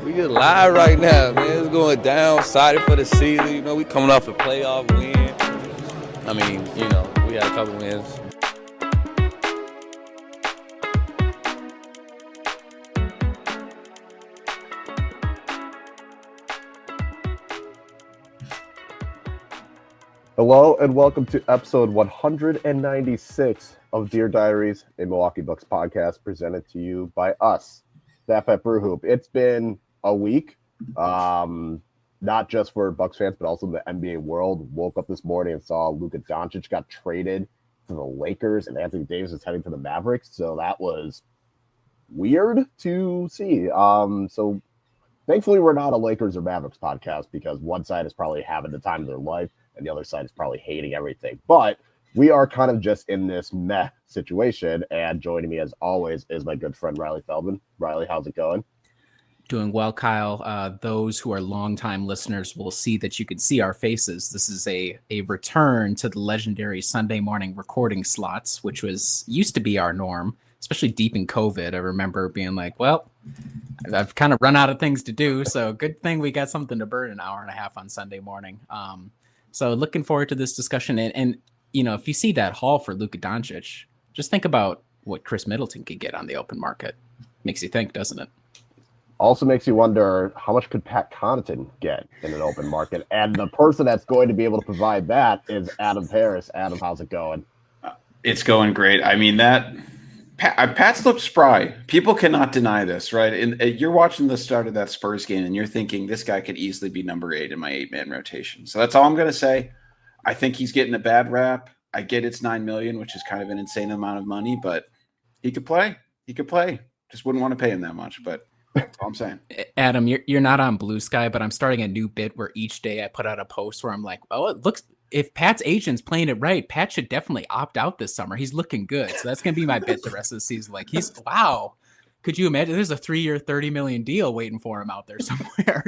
We just live right now, man. It's going down, excited for the season. You know, we coming off a playoff win. I mean, you know, we had a couple wins. Hello and welcome to episode 196 of Diaries, a Milwaukee Bucks podcast presented to you by us, Staff at Brewhoop. It's been a week, not just for Bucks fans, but also the NBA world. Woke up this morning and saw Luka Doncic got traded to the Lakers and Anthony Davis is heading to the Mavericks. So that was weird to see. So thankfully we're not a Lakers or Mavericks podcast because one side is probably having the time of their life and the other side is probably hating everything. But we are kind of just in this meh situation. And joining me, as always, is my good friend, Riley Feldman. Riley, how's it going? Doing well, Kyle. Those who are longtime listeners will see that you can see our faces. This is a return to the legendary Sunday morning recording slots, which used to be our norm, especially deep in COVID. I remember being like, well, I've kind of run out of things to do. So good thing we got something to burn an hour and a half on Sunday morning. So looking forward to this discussion. And you know, if you see that haul for Luka Doncic, just think about what Chris Middleton could get on the open market. Makes you think, doesn't it? Also makes you wonder, how much could Pat Connaughton get in an open market? And the person that's going to be able to provide that is Adam Harris. Adam, how's it going? It's going great. I mean, Pat's looked spry. People cannot deny this, right? And you're watching the start of that Spurs game, and you're thinking this guy could easily be number 8 in my 8-man rotation. So that's all I'm going to say. I think he's getting a bad rap. I get it's $9 million, which is kind of an insane amount of money, but he could play. He could play. Just wouldn't want to pay him that much, but that's all I'm saying. Adam, you're not on Blue Sky, but I'm starting a new bit where each day I put out a post where I'm like, oh, it looks. If Pat's agent's playing it right, Pat should definitely opt out this summer. He's looking good. So that's going to be my bit the rest of the season. Like, wow. Could you imagine? There's a 3-year, $30 million deal waiting for him out there somewhere.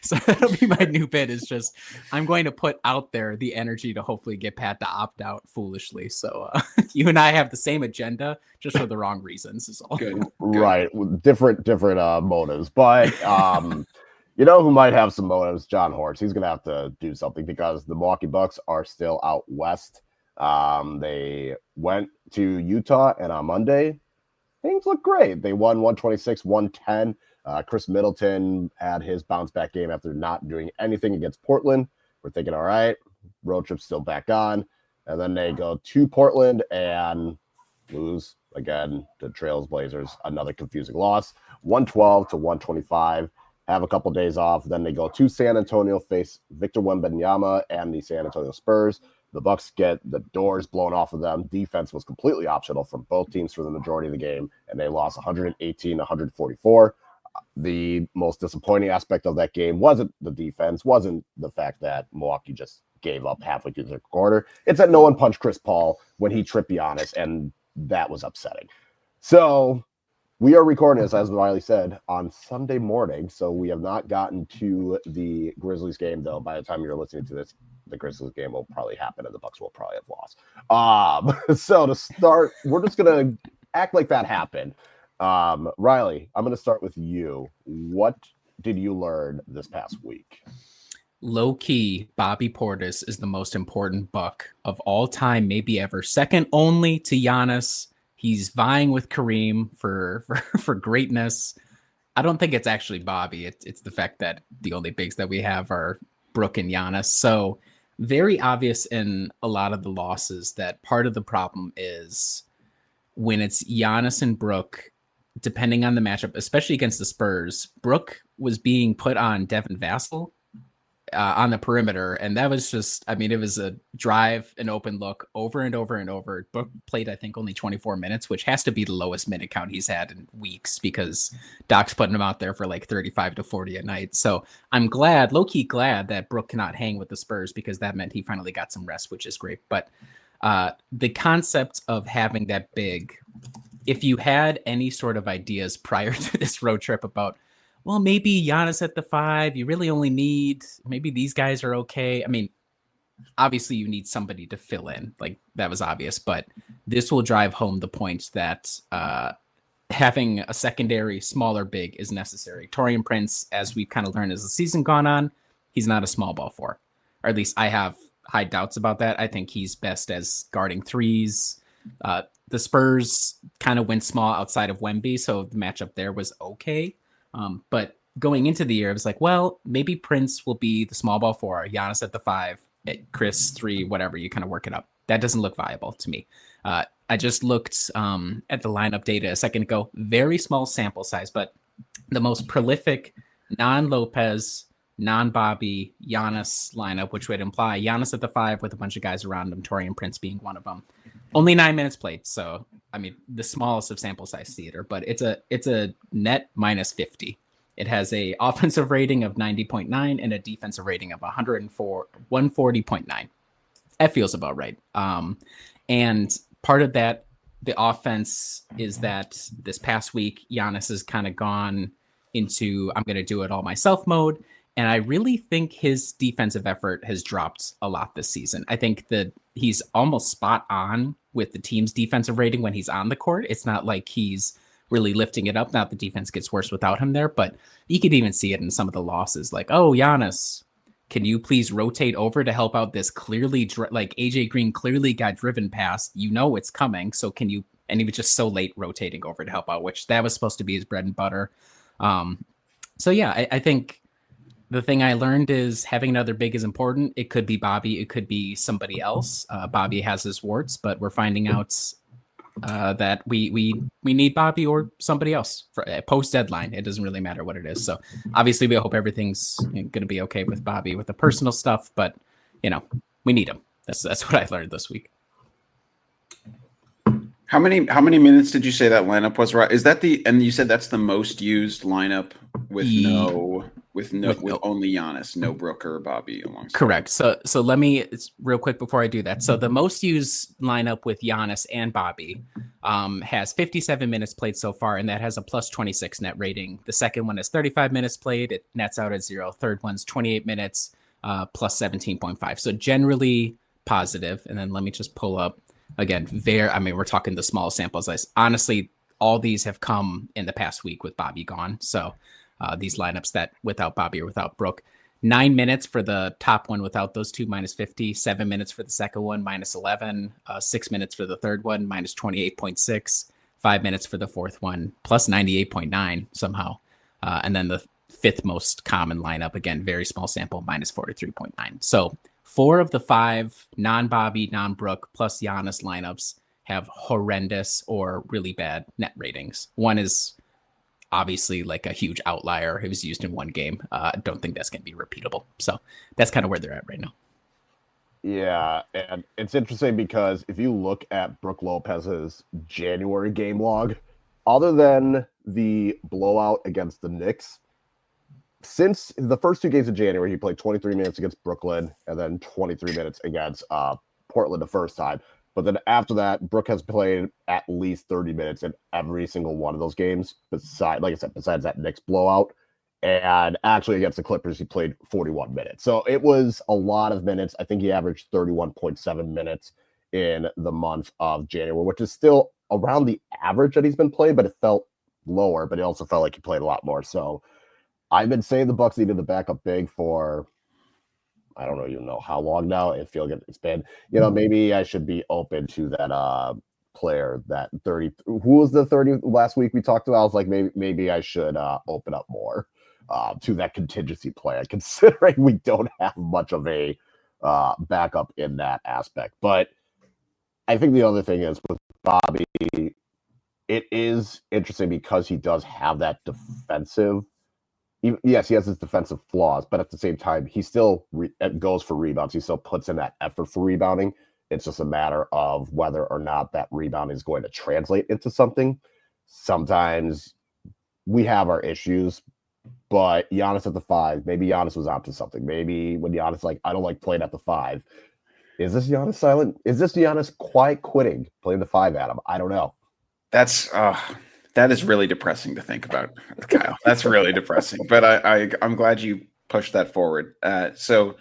So that'll be my new bit, is just I'm going to put out there the energy to hopefully get Pat to opt out foolishly. So you and I have the same agenda, just for the wrong reasons is all. Good. Right. Different motives. But you know who might have some motives? John Horst. He's going to have to do something because the Milwaukee Bucks are still out west. They went to Utah, and on Monday, things look great. They won 126-110. Chris Middleton had his bounce-back game after not doing anything against Portland. We're thinking, all right, road trip's still back on. And then they go to Portland and lose again to Trails Blazers. Another confusing loss, 112-125. Have a couple days off. Then they go to San Antonio, face Victor Wembanyama and the San Antonio Spurs. The Bucks get the doors blown off of them. Defense was completely optional from both teams for the majority of the game, and they lost 118-144. The most disappointing aspect of that game wasn't the defense, wasn't the fact that Milwaukee just gave up halfway through the quarter. It's that no one punched Chris Paul when he tripped Giannis, and that was upsetting. So we are recording this, as Riley said, on Sunday morning, so we have not gotten to the Grizzlies game, though. By the time you're listening to this, the Grizzlies game will probably happen, and the Bucks will probably have lost. So to start, we're just going to act like that happened. Riley, I'm going to start with you. What did you learn this past week? Low-key, Bobby Portis is the most important Buck of all time, maybe ever. Second only to Giannis. He's vying with Kareem for greatness. I don't think it's actually Bobby. It's the fact that the only bigs that we have are Brook and Giannis. So very obvious in a lot of the losses that part of the problem is when it's Giannis and Brook, depending on the matchup, especially against the Spurs, Brook was being put on Devin Vassell on the perimeter. And that was just, I mean, it was a drive, an open look over and over and over. Brook played, I think, only 24 minutes, which has to be the lowest minute count he's had in weeks because Doc's putting him out there for like 35 to 40 a night. So I'm glad, low-key glad that Brook cannot hang with the Spurs because that meant he finally got some rest, which is great. But the concept of having that big, if you had any sort of ideas prior to this road trip about, well, maybe Giannis at the 5, you really only need, maybe these guys are okay. I mean, obviously you need somebody to fill in, like that was obvious, but this will drive home the point that having a secondary smaller big is necessary. Taurean Prince, as we've kind of learned as the season gone on, he's not a small ball four, or at least I have high doubts about that. I think he's best as guarding threes. The Spurs kind of went small outside of Wemby, so the matchup there was okay. But going into the year, it was like, well, maybe Prince will be the small ball four, Giannis at the 5, Chris 3, whatever, you kind of work it up. That doesn't look viable to me. I just looked at the lineup data a second ago. Very small sample size, but the most prolific non-Lopez, non-Bobby, Giannis lineup, which would imply Giannis at the 5 with a bunch of guys around him, Taurean Prince being one of them. Only 9 minutes played, so I mean the smallest of sample size theater, but it's a net minus 50. It has a offensive rating of 90.9 and a defensive rating of 140.9. That feels about right. And part of that, the offense, is that this past week, Giannis has kind of gone into I'm going to do it all myself mode. And I really think his defensive effort has dropped a lot this season. I think that he's almost spot on with the team's defensive rating when he's on the court. It's not like he's really lifting it up. Now the defense gets worse without him there, but you could even see it in some of the losses. Like, oh, Giannis, can you please rotate over to help out this clearly, like AJ Green clearly got driven past, you know it's coming. So can you, and he was just so late rotating over to help out, which that was supposed to be his bread and butter. So yeah, I think the thing I learned is having another big is important. It could be Bobby. It could be somebody else. Bobby has his warts, but we're finding out that we need Bobby or somebody else for post deadline. It doesn't really matter what it is. So obviously we hope everything's going to be okay with Bobby with the personal stuff, but you know, we need him. That's what I learned this week. How many minutes did you say that lineup was? Right? Is that and you said that's the most used lineup with only Giannis, no Brooker or Bobby alongside. Correct. So let me real quick before I do that. So the most used lineup with Giannis and Bobby has 57 minutes played so far, and that has a plus 26 net rating. The second one is 35 minutes played. It nets out at 0. Third one's 28 minutes plus 17.5. So generally positive. And then let me just pull up again. We're talking the small sample size. Honestly, all these have come in the past week with Bobby gone. So these lineups that without Bobby or without Brooke, 9 minutes for the top one without those two, minus 50, 7 minutes for the second one, minus 11, 6 minutes for the third one, minus 28.6, 5 minutes for the fourth one, plus 98.9 somehow. And then the fifth most common lineup, again, very small sample, minus 43.9. So 4 of the 5 non-Bobby, non-Brooke plus Giannis lineups have horrendous or really bad net ratings. One is obviously like a huge outlier. It was used in one game. I don't think that's going to be repeatable. So that's kind of where they're at right now. Yeah, and it's interesting because if you look at Brook Lopez's January game log, other than the blowout against the Knicks, since the first 2 games of January, he played 23 minutes against Brooklyn and then 23 minutes against Portland the first time. But then after that, Brooke has played at least 30 minutes in every single one of those games, besides that Knicks blowout. And actually against the Clippers, he played 41 minutes. So it was a lot of minutes. I think he averaged 31.7 minutes in the month of January, which is still around the average that he's been playing, but it felt lower, but it also felt like he played a lot more. So I've been saying the Bucks needed the backup big for I don't even know how long now. I feel like it's been, maybe I should be open to that player, that 30. Who was the 30 last week we talked about? I was like, maybe I should open up more to that contingency player, considering we don't have much of a backup in that aspect. But I think the other thing is with Bobby, it is interesting because he does have that defensive. Yes, he has his defensive flaws, but at the same time, he still goes for rebounds. He still puts in that effort for rebounding. It's just a matter of whether or not that rebound is going to translate into something. Sometimes we have our issues, but Giannis at the 5, maybe Giannis was onto something. Maybe when Giannis like, I don't like playing at the 5. Is this Giannis silent? Is this Giannis quiet quitting playing the 5, Adam? I don't know. That is really depressing to think about, Kyle. That's really depressing. But I'm glad you pushed that forward. So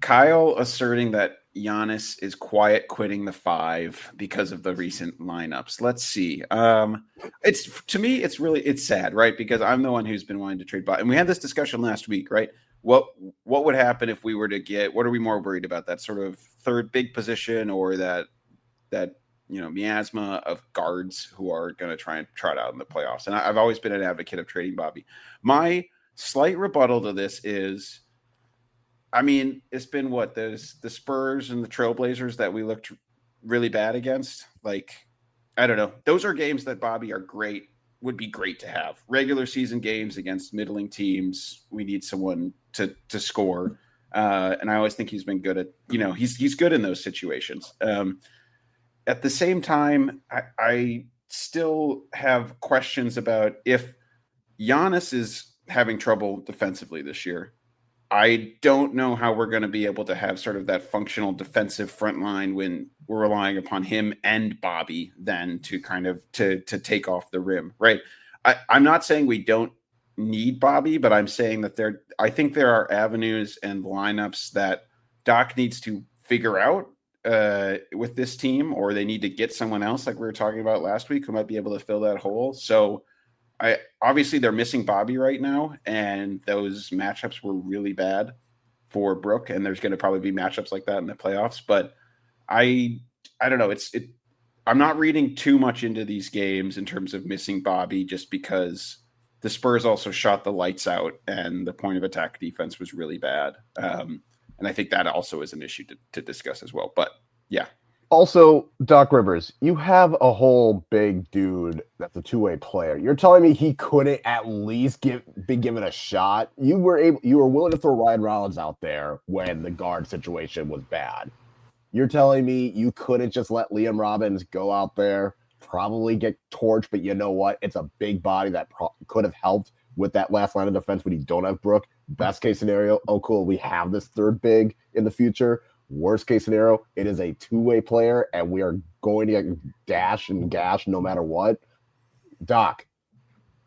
Kyle asserting that Giannis is quiet quitting the 5 because of the recent lineups. Let's see. It's to me, it's sad, right? Because I'm the one who's been wanting to trade Bobby, and we had this discussion last week, right? What would happen if we were to get? What are we more worried about? That sort of third big position, or that miasma of guards who are going to try and trot out in the playoffs? And I've always been an advocate of trading Bobby. My slight rebuttal to this is, I mean, it's been what? There's the Spurs and the Trailblazers that we looked really bad against. Like, I don't know. Those are games that Bobby would be great to have. Regular season games against middling teams. We need someone to score. And I always think he's been good at, he's good in those situations. At the same time, I still have questions about if Giannis is having trouble defensively this year. I don't know how we're going to be able to have sort of that functional defensive front line when we're relying upon him and Bobby then to kind of to take off the rim, right? I'm not saying we don't need Bobby, but I'm saying that I think there are avenues and lineups that Doc needs to figure out with this team, or they need to get someone else like we were talking about last week who might be able to fill that hole. So obviously they're missing Bobby right now, and those matchups were really bad for Brook, and there's going to probably be matchups like that in the playoffs. But I don't know. I'm not reading too much into these games in terms of missing Bobby, just because the Spurs also shot the lights out, and the point of attack defense was really bad. And I think that also is an issue to discuss as well. But yeah. Also, Doc Rivers, you have a whole big dude that's a two-way player. You're telling me he couldn't at least be given a shot? You were willing to throw Ryan Rollins out there when the guard situation was bad. You're telling me you couldn't just let Liam Robbins go out there, probably get torched, but you know what? It's a big body that could have helped with that last line of defense when you don't have Brook. Best case scenario, oh cool, we have this third big in the future. Worst case scenario, it is a two-way player, and we are going to get dash and gash no matter what. Doc,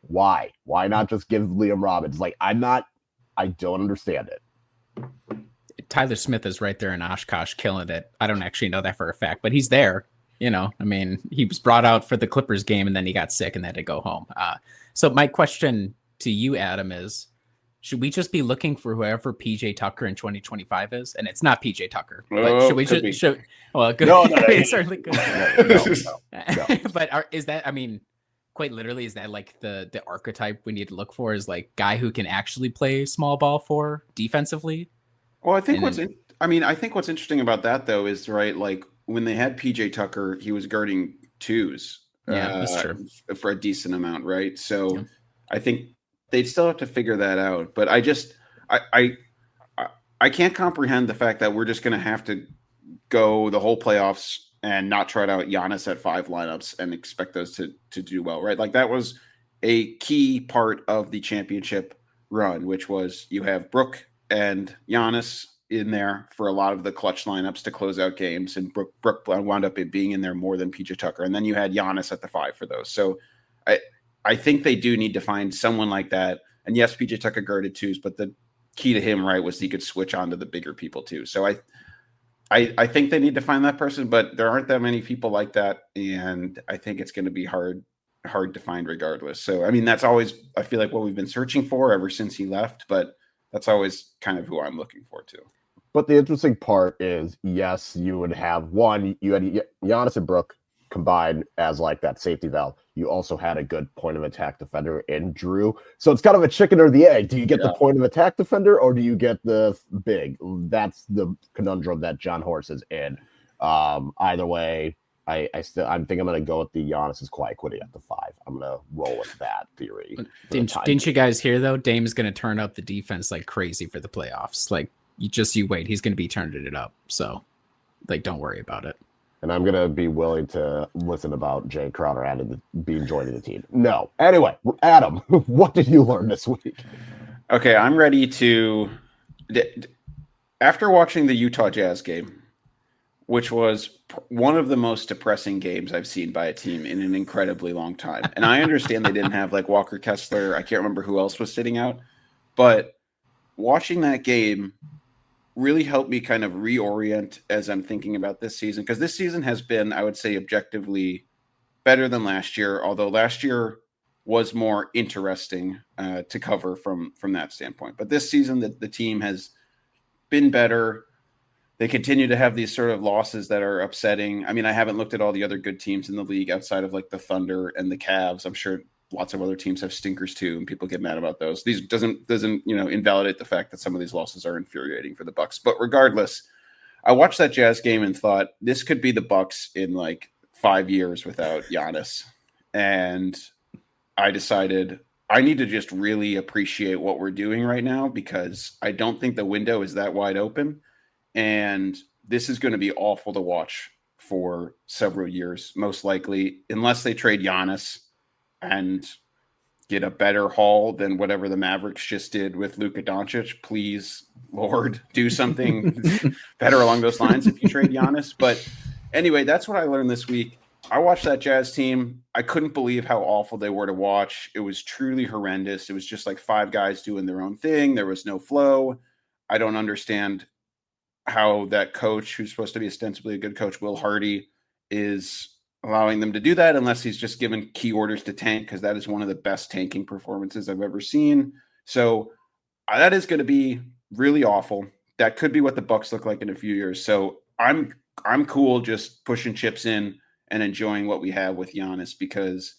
why? Why not just give Liam Robbins? Like, I don't understand it. Tyler Smith is right there in Oshkosh killing it. I don't actually know that for a fact, but he's there. I mean, he was brought out for the Clippers game, and then he got sick and had to go home. So my question to you, Adam, is, should we just be looking for whoever PJ Tucker in 2025 is? And it's not PJ Tucker. But should we just well, good. No, it's certainly good. No. But is that, I mean, quite literally, is that like the archetype we need to look for, is like guy who can actually play small ball for defensively? Well, I think what's interesting about that though is, right, like when they had PJ Tucker, he was guarding twos. Yeah, that's true. For a decent amount, right? So yeah. I think they'd still have to figure that out. But I can't comprehend the fact that we're just going to have to go the whole playoffs and not try out Giannis at 5 lineups and expect those to do well, right? Like that was a key part of the championship run, which was you have Brook and Giannis in there for a lot of the clutch lineups to close out games, and Brook wound up being in there more than PJ Tucker, and then you had Giannis at the 5 for those. So I think they do need to find someone like that. And yes, PJ Tucker guarded twos, but the key to him, right, was he could switch on to the bigger people too. So I think they need to find that person, but there aren't that many people like that, and I think it's going to be hard to find regardless. So I mean, that's always, I feel like, what we've been searching for ever since he left, but that's always kind of who I'm looking for too. But the interesting part is, yes, you would have you had Giannis and Brook combined as like that safety valve. You also had a good point of attack defender in Drew. So it's kind of a chicken or the egg. Do you get the point of attack defender, or do you get the big? That's the conundrum that John Horst is in. Either way, I think I'm going to go with the Giannis's quiet quitting at the 5. I'm going to roll with that theory. Didn't you guys hear though? Dame's going to turn up the defense like crazy for the playoffs. Like you wait. He's going to be turning it up. So like, don't worry about it. And I'm going to be willing to listen about Jay Crowder joining the team. No. Anyway, Adam, what did you learn this week? Okay, I'm ready to... After watching the Utah Jazz game, which was one of the most depressing games I've seen by a team in an incredibly long time. And I understand they didn't have like Walker Kessler. I can't remember who else was sitting out. But watching that game, really helped me kind of reorient as I'm thinking about this season, because this season has been, I would say, objectively better than last year, although last year was more interesting to cover from that standpoint. But this season, the team has been better. They continue to have these sort of losses that are upsetting. I mean, I haven't looked at all the other good teams in the league outside of like the Thunder and the Cavs. I'm sure lots of other teams have stinkers too, and people get mad about those. These doesn't invalidate the fact that some of these losses are infuriating for the Bucks. But regardless, I watched that Jazz game and thought this could be the Bucks in like 5 years without Giannis. And I decided I need to just really appreciate what we're doing right now, because I don't think the window is that wide open. And this is going to be awful to watch for several years, most likely, unless they trade Giannis and get a better haul than whatever the Mavericks just did with Luka Doncic. Please, Lord, do something better along those lines if you trade Giannis. But anyway, that's what I learned this week. I watched that Jazz team. I couldn't believe how awful they were to watch. It was truly horrendous. It was just like 5 guys doing their own thing. There was no flow. I don't understand how that coach, who's supposed to be ostensibly a good coach, Will Hardy, is allowing them to do that, unless he's just given key orders to tank, because that is one of the best tanking performances I've ever seen. So that is going to be really awful. That could be what the Bucks look like in a few years. So I'm cool just pushing chips in and enjoying what we have with Giannis, because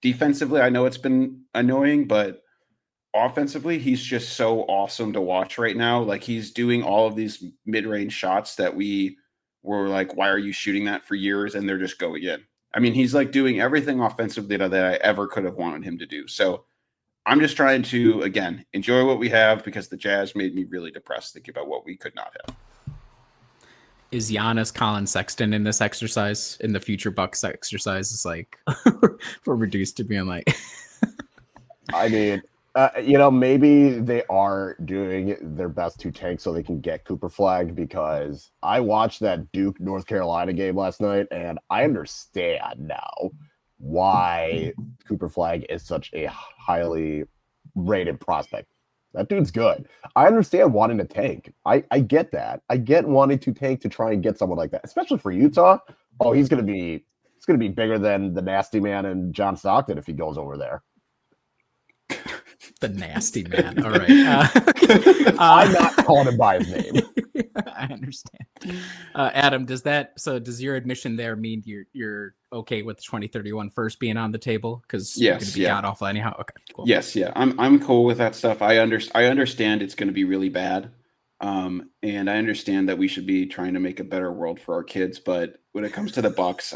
defensively, I know it's been annoying, but offensively, he's just so awesome to watch right now. Like, he's doing all of these mid-range shots that we were like, why are you shooting that for years? And they're just going in. I mean, he's like doing everything offensively that I ever could have wanted him to do. So I'm just trying to, again, enjoy what we have, because the Jazz made me really depressed thinking about what we could not have. Is Giannis Colin Sexton in this exercise, in the future Bucks exercise? Is like, we're reduced to being like, I mean, maybe they are doing their best to tank so they can get Cooper Flag, because I watched that Duke North Carolina game last night, and I understand now why Cooper Flag is such a highly rated prospect. That dude's good. I understand wanting to tank. I get that. I get wanting to tank to try and get someone like that, especially for Utah. Oh, he's gonna be bigger than the nasty man and John Stockton if he goes over there. The nasty man. All right. I'm not calling him by his name. I understand. Adam, does your admission there mean you're okay with the 2031 first being on the table? Because you're going to be god awful anyhow. Okay, cool. Yes, yeah, I'm cool with that stuff. I understand it's going to be really bad, and I understand that we should be trying to make a better world for our kids. But when it comes to the Bucks,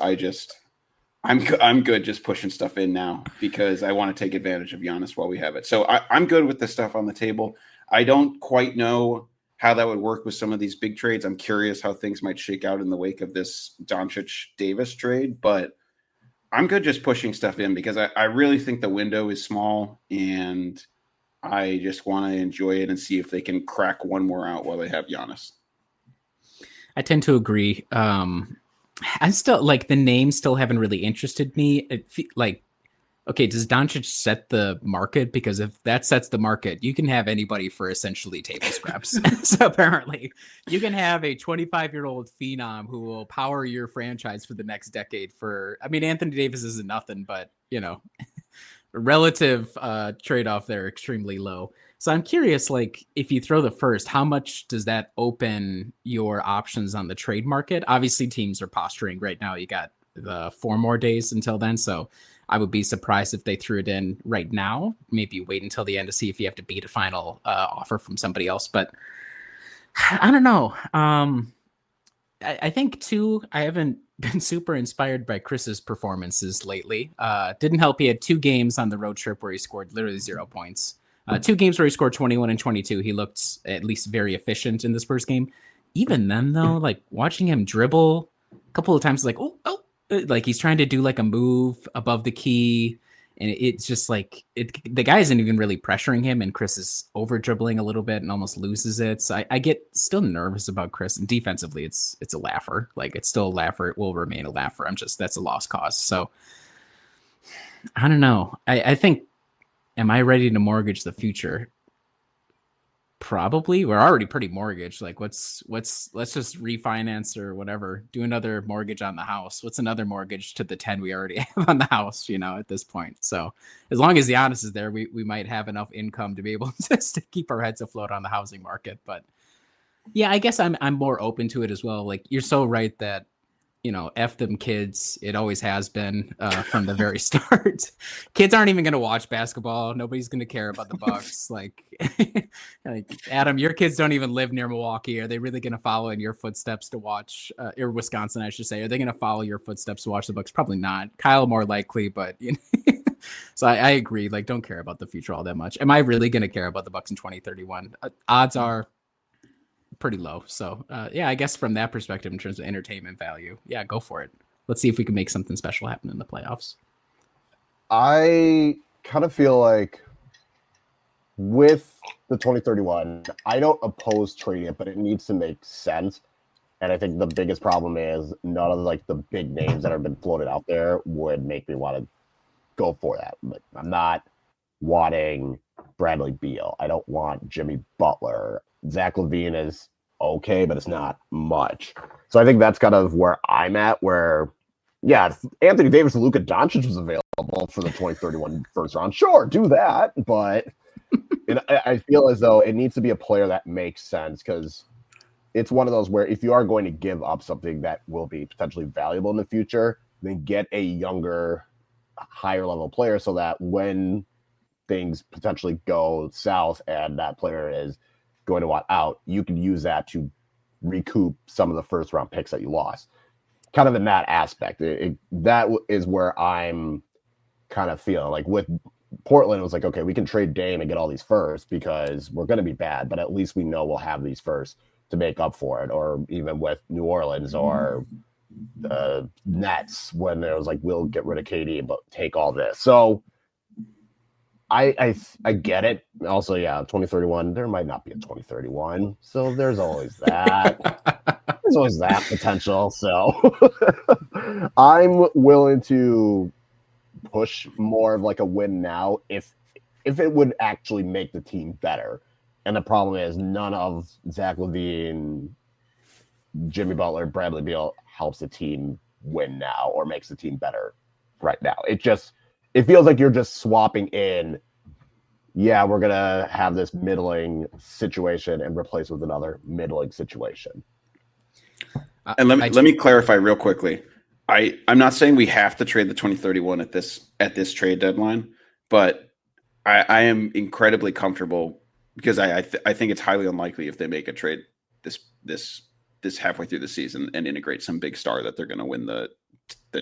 I'm good just pushing stuff in now, because I want to take advantage of Giannis while we have it. So I'm good with the stuff on the table. I don't quite know how that would work with some of these big trades. I'm curious how things might shake out in the wake of this Doncic-Davis trade, but I'm good just pushing stuff in, because I really think the window is small, and I just want to enjoy it and see if they can crack one more out while they have Giannis. I tend to agree. I still like the names still haven't really interested me. Okay, does Doncic set the market? Because if that sets the market, you can have anybody for essentially table scraps. So apparently you can have a 25-year-old phenom who will power your franchise for the next decade Anthony Davis isn't nothing, but relative trade-off there extremely low. So I'm curious, like, if you throw the first, how much does that open your options on the trade market? Obviously, teams are posturing right now. You got 4 more days until then. So I would be surprised if they threw it in right now. Maybe wait until the end to see if you have to beat a final offer from somebody else. But I don't know. I think, too, I haven't been super inspired by Chris's performances lately. Didn't help. He had 2 games on the road trip where he scored literally 0 points. 2 games where he scored 21 and 22. He looked at least very efficient in this first game. Even then, though, like watching him dribble a couple of times, like, like he's trying to do like a move above the key. And it's just like the guy isn't even really pressuring him. And Chris is over dribbling a little bit and almost loses it. So I get still nervous about Chris. And defensively, it's a laugher. Like, it's still a laugher. It will remain a laugher. That's a lost cause. So I don't know. I think, am I ready to mortgage the future? Probably. We're already pretty mortgaged. Like let's just refinance or whatever. Do another mortgage on the house. What's another mortgage to the 10 we already have on the house, at this point. So as long as Giannis is there, we might have enough income to be able to keep our heads afloat on the housing market. But yeah, I guess I'm more open to it as well. Like you're so right that F them kids. It always has been from the very start. Kids aren't even going to watch basketball. Nobody's going to care about the Bucks. like Adam, your kids don't even live near Milwaukee. Are they really going to follow in your footsteps to watch, or Wisconsin, I should say? Are they going to follow your footsteps to watch the Bucks? Probably not. Kyle more likely, but so I agree. Like, don't care about the future all that much. Am I really going to care about the Bucks in 2031? Odds are pretty low. So yeah, I guess from that perspective, in terms of entertainment value, yeah, go for it. Let's see if we can make something special happen in the playoffs. I kind of feel like with the 2031, I don't oppose trading it, but it needs to make sense. And I think the biggest problem is none of the big names that have been floated out there would make me want to go for that. But I'm not wanting Bradley Beal. I don't want Jimmy Butler. Zach LaVine is okay, but it's not much. So I think that's kind of where I'm at, where, yeah, if Anthony Davis and Luka Doncic was available for the 2031 first round, sure, do that. But I feel as though it needs to be a player that makes sense, because it's one of those where if you are going to give up something that will be potentially valuable in the future, then get a younger, higher level player so that when things potentially go south and that player is going to want out, you can use that to recoup some of the first round picks that you lost. Kind of in that aspect, that is where I'm kind of feeling like with Portland, it was like, okay, we can trade Dame and get all these firsts because we're going to be bad, but at least we know we'll have these firsts to make up for it. Or even with New Orleans or the Nets, when it was like, we'll get rid of KD, but take all this. So I get it. Also, yeah, 2031, there might not be a 2031. So there's always that. There's always that potential. So I'm willing to push more of like a win now if it would actually make the team better. And the problem is none of Zach LaVine, Jimmy Butler, Bradley Beal helps the team win now or makes the team better right now. It feels like you're just swapping in, yeah, we're going to have this middling situation and replace with another middling situation. And let me clarify real quickly. I'm not saying we have to trade the 2031 at this trade deadline, but I am incredibly comfortable because I think it's highly unlikely if they make a trade this halfway through the season and integrate some big star that they're going to win the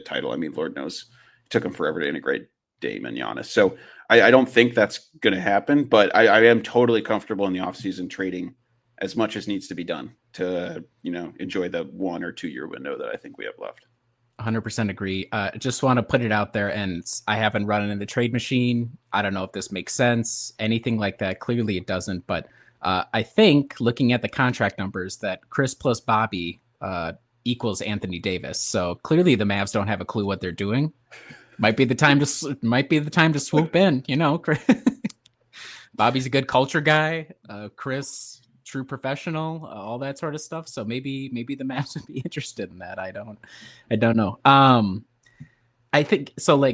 title. I mean, Lord knows it took them forever to integrate Dame and Giannis. So I don't think that's going to happen, but I am totally comfortable in the offseason trading as much as needs to be done to, enjoy the 1 or 2 year window that I think we have left. 100% agree. Just want to put it out there, and I haven't run it in the trade machine. I don't know if this makes sense, anything like that. Clearly it doesn't, but I think looking at the contract numbers that Chris plus Bobby equals Anthony Davis. So clearly the Mavs don't have a clue what they're doing. Might be the time to swoop in, Bobby's a good culture guy. Chris, true professional, all that sort of stuff. So maybe the Mavs would be interested in that. I don't know. I think so.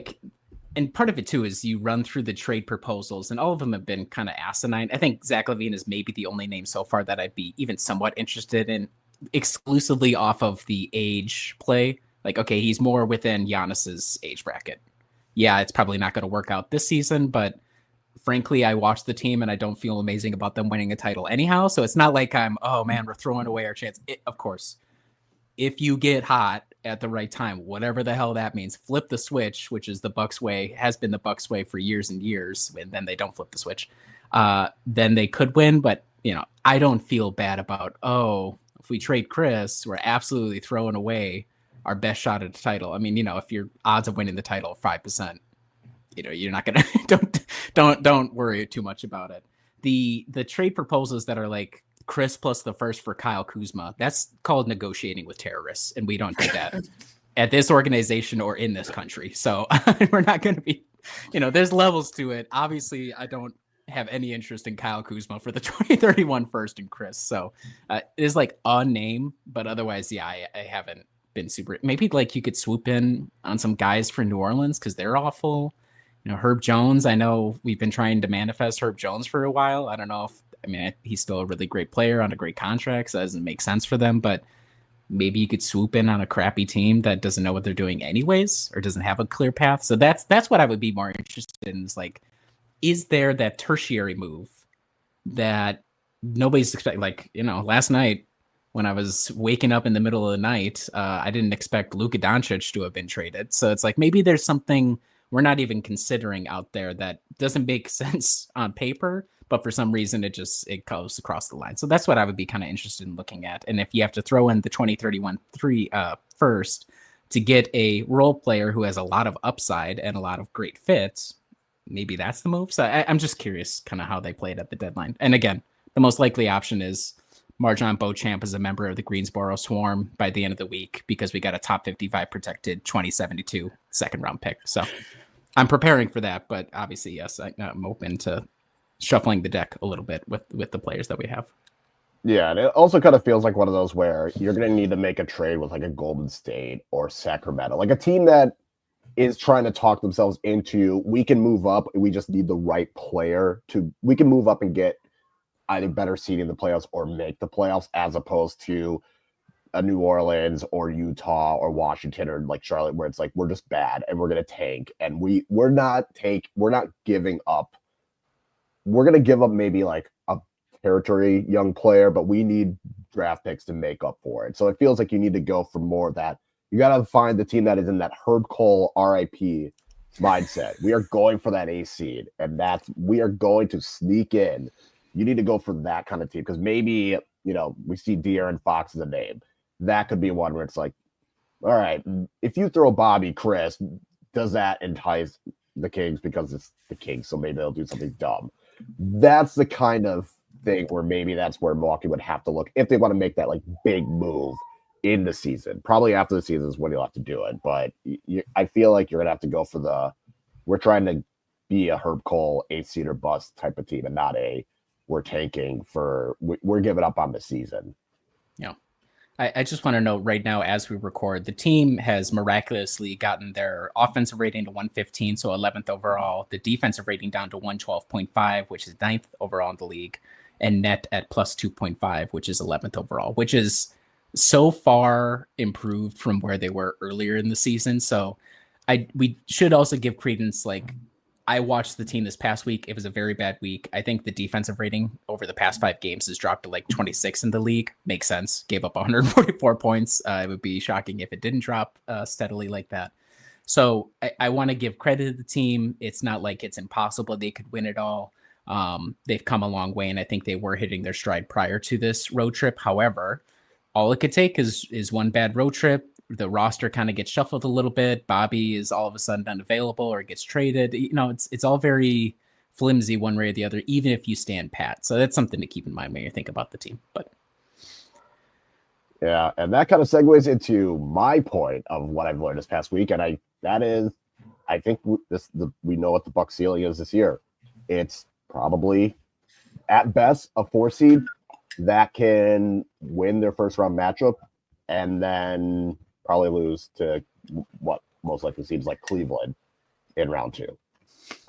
And part of it too is you run through the trade proposals, and all of them have been kind of asinine. I think Zach LaVine is maybe the only name so far that I'd be even somewhat interested in, exclusively off of the age play. Like, okay, he's more within Giannis's age bracket. Yeah, it's probably not going to work out this season, but frankly, I watched the team and I don't feel amazing about them winning a title anyhow. So it's not like oh man, we're throwing away our chance. Of course, if you get hot at the right time, whatever the hell that means, flip the switch, which is the Bucks way, has been the Bucks way for years and years, and then they don't flip the switch, then they could win. But, I don't feel bad about, if we trade Chris, we're absolutely throwing away our best shot at the title. I mean, if your odds of winning the title are 5%, you're not gonna don't worry too much about it. The trade proposals that are like Chris plus the first for Kyle Kuzma, that's called negotiating with terrorists, and we don't do that at this organization or in this country. So we're not going to be, there's levels to it. Obviously, I don't have any interest in Kyle Kuzma for the 2031 first and Chris. So it is like a name, but otherwise, yeah, I haven't been super. Maybe like you could swoop in on some guys for New Orleans because they're awful. You know, Herb Jones. I know we've been trying to manifest Herb Jones for a while. I don't know if, I mean, he's still a really great player on a great contract, so it doesn't make sense for them, but maybe you could swoop in on a crappy team that doesn't know what they're doing anyways, or doesn't have a clear path. So that's what I would be more interested in, is like, is there that tertiary move that nobody's expecting? Like, you know, last night when I was waking up in the middle of the night, I didn't expect Luka Doncic to have been traded. So it's like, maybe there's something we're not even considering out there that doesn't make sense on paper, but for some reason it goes across the line. So that's what I would be kind of interested in looking at. And if you have to throw in the 2031 first to get a role player who has a lot of upside and a lot of great fits, maybe that's the move. So I'm just curious kind of how they played at the deadline. And again, the most likely option is Marjon Beauchamp is a member of the Greensboro Swarm by the end of the week because we got a top 55 protected 2072 second round pick. So I'm preparing for that, but obviously, yes, I'm open to shuffling the deck a little bit with the players that we have. Yeah, and it also kind of feels like one of those where you're going to need to make a trade with like a Golden State or Sacramento, like a team that is trying to talk themselves into, we can move up. We just need the right player we can move up and get either better seeding in the playoffs or make the playoffs, as opposed to a New Orleans or Utah or Washington or like Charlotte, where it's like, we're just bad and we're going to tank. And we're not giving up. We're going to give up maybe like a territory young player, but we need draft picks to make up for it. So it feels like you need to go for more of that. You got to find the team that is in that Herb Cole RIP mindset. We are going for that A seed, and we are going to sneak in. You need to go for that kind of team, because maybe, you know, we see De'Aaron Fox as a name. That could be one where it's like, all right, if you throw Bobby Chris, does that entice the Kings because it's the Kings? So maybe they'll do something dumb. That's the kind of thing where maybe that's where Milwaukee would have to look if they want to make that like big move in the season. Probably after the season is when you'll have to do it. But I feel like you're going to have to go for we're trying to be a Herb Cole 8-seed or bust type of team, and not we're tanking we're giving up on the season. Yeah. I just want to note right now, as we record, the team has miraculously gotten their offensive rating to 115, so 11th overall, the defensive rating down to 112.5, which is 9th overall in the league, and net at plus 2.5, which is 11th overall, which is so far improved from where they were earlier in the season. So we should also give credence. Like, I watched the team this past week. It was a very bad week. I think the defensive rating over the past 5 games has dropped to like 26 in the league. Makes sense. Gave up 144 points. It would be shocking if it didn't drop steadily like that. So I want to give credit to the team. It's not like it's impossible they could win it all. They've come a long way, and I think they were hitting their stride prior to this road trip. However, all it could take is one bad road trip. The roster kind of gets shuffled a little bit. Bobby is all of a sudden unavailable or gets traded. You know, it's all very flimsy one way or the other, even if you stand pat. So that's something to keep in mind when you think about the team. But yeah, and that kind of segues into my point of what I've learned this past week, and I think we know what the Bucks ceiling is this year. It's probably at best a 4 seed that can win their first round matchup, and then probably lose to what most likely seems like Cleveland in round 2.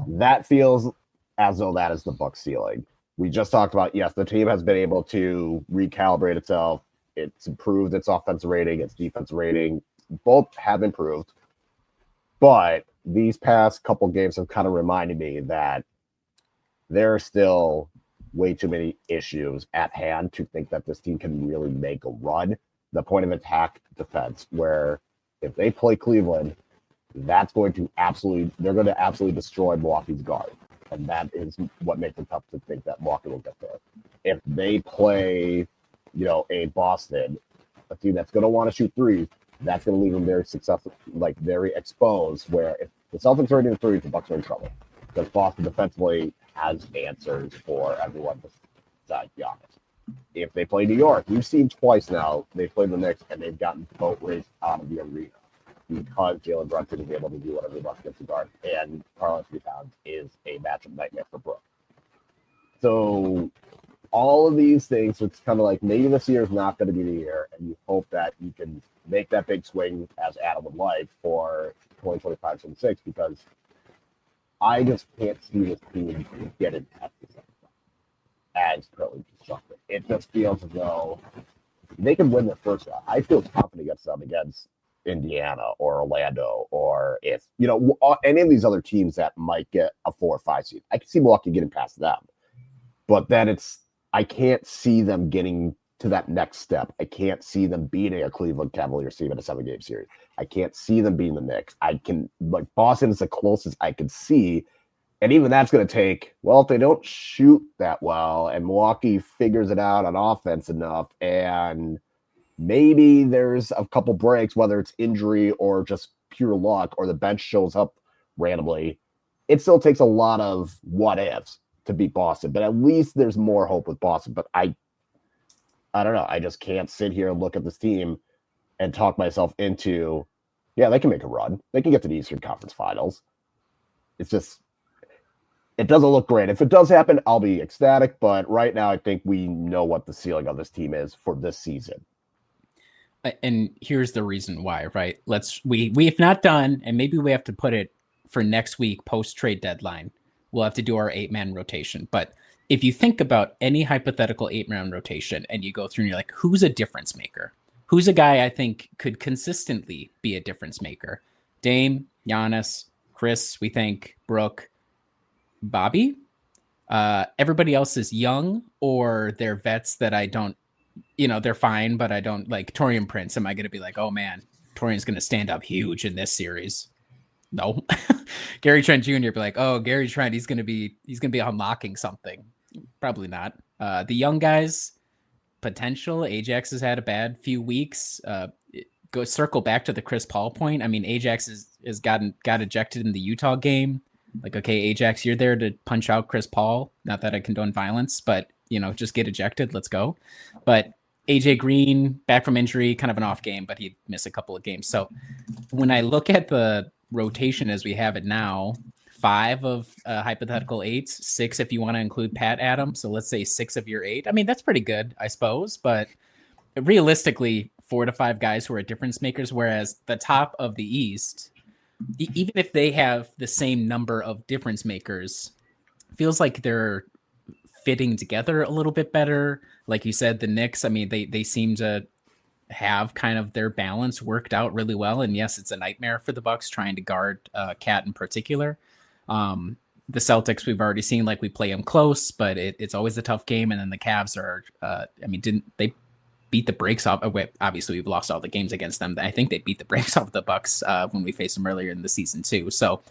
That feels as though that is the Bucks ceiling. We just talked about, yes, the team has been able to recalibrate itself. It's improved its offensive rating, its defensive rating. Both have improved. But these past couple games have kind of reminded me that there are still way too many issues at hand to think that this team can really make a run. The point of attack defense, where if they play Cleveland, they're going to absolutely destroy Milwaukee's guard. And that is what makes it tough to think that Milwaukee will get there. If they play, a Boston, a team that's going to want to shoot threes, that's going to leave them very successful, like very exposed, where if the Celtics are hitting threes, the Bucks are in trouble. Because Boston defensively has answers for everyone besides Giannis. If they play New York, we've seen twice now, they played the Knicks and they've gotten boat raced out of the arena because Jalen Brunson is able to do whatever he wants against the guard. And Karl-Anthony Towns is a matchup nightmare for Brook. So all of these things, it's kind of like maybe this year is not going to be the year, and you hope that you can make that big swing as Adam would like for 2025-26, because I just can't see this team getting at this as currently constructed. It just feels as though they can win the first round. I feel confident against them against Indiana or Orlando, or if, any of these other teams that might get a 4 or 5 seed. I can see Milwaukee getting past them. But then I can't see them getting to that next step. I can't see them beating a Cleveland Cavaliers team in a 7-game series. I can't see them beating the Knicks. Boston is the closest I can see. And even that's going to take, if they don't shoot that well and Milwaukee figures it out on offense enough, and maybe there's a couple breaks, whether it's injury or just pure luck, or the bench shows up randomly, it still takes a lot of what ifs to beat Boston. But at least there's more hope with Boston. But I don't know. I just can't sit here and look at this team and talk myself into, they can make a run. They can get to the Eastern Conference Finals. It's just, it doesn't look great. If it does happen, I'll be ecstatic. But right now, I think we know what the ceiling of this team is for this season. And here's the reason why, right? We have not done, and maybe we have to put it for next week post trade deadline. We'll have to do our 8-man rotation. But if you think about any hypothetical 8-man rotation and you go through and you're like, who's a difference maker? Who's a guy I think could consistently be a difference maker? Dame, Giannis, Chris, we think, Brooke, Bobby. Everybody else is young, or they're vets that I don't, they're fine, but I don't like. Taurean Prince, am I going to be like, oh man, Torian's going to stand up huge in this series? No. Gary Trent Jr. be like, oh, Gary Trent, he's gonna be unlocking something. Probably not. The young guys, potential. Ajax has had a bad few weeks. Go circle back to the Chris Paul point. I mean, Ajax has got ejected in the Utah game. Like, okay, Ajax, you're there to punch out Chris Paul. Not that I condone violence, but just get ejected. Let's go. But AJ Green, back from injury, kind of an off game, but he'd miss a couple of games. So when I look at the rotation as we have it now, 5 of hypothetical 8s, 6 if you want to include Pat Adams. So let's say 6 of your 8. I mean, that's pretty good, I suppose. But realistically, 4 to 5 guys who are difference makers, whereas the top of the East, even if they have the same number of difference makers, feels like they're fitting together a little bit better. Like you said, the Knicks, I mean, they seem to have kind of their balance worked out really well. And yes, it's a nightmare for the Bucks trying to guard Cat in particular. The Celtics, we've already seen, like, we play them close, but it's always a tough game. And then the Cavs are, didn't they beat the brakes off? Obviously, we've lost all the games against them. I think they beat the brakes off the Bucks when we faced them earlier in the season too. So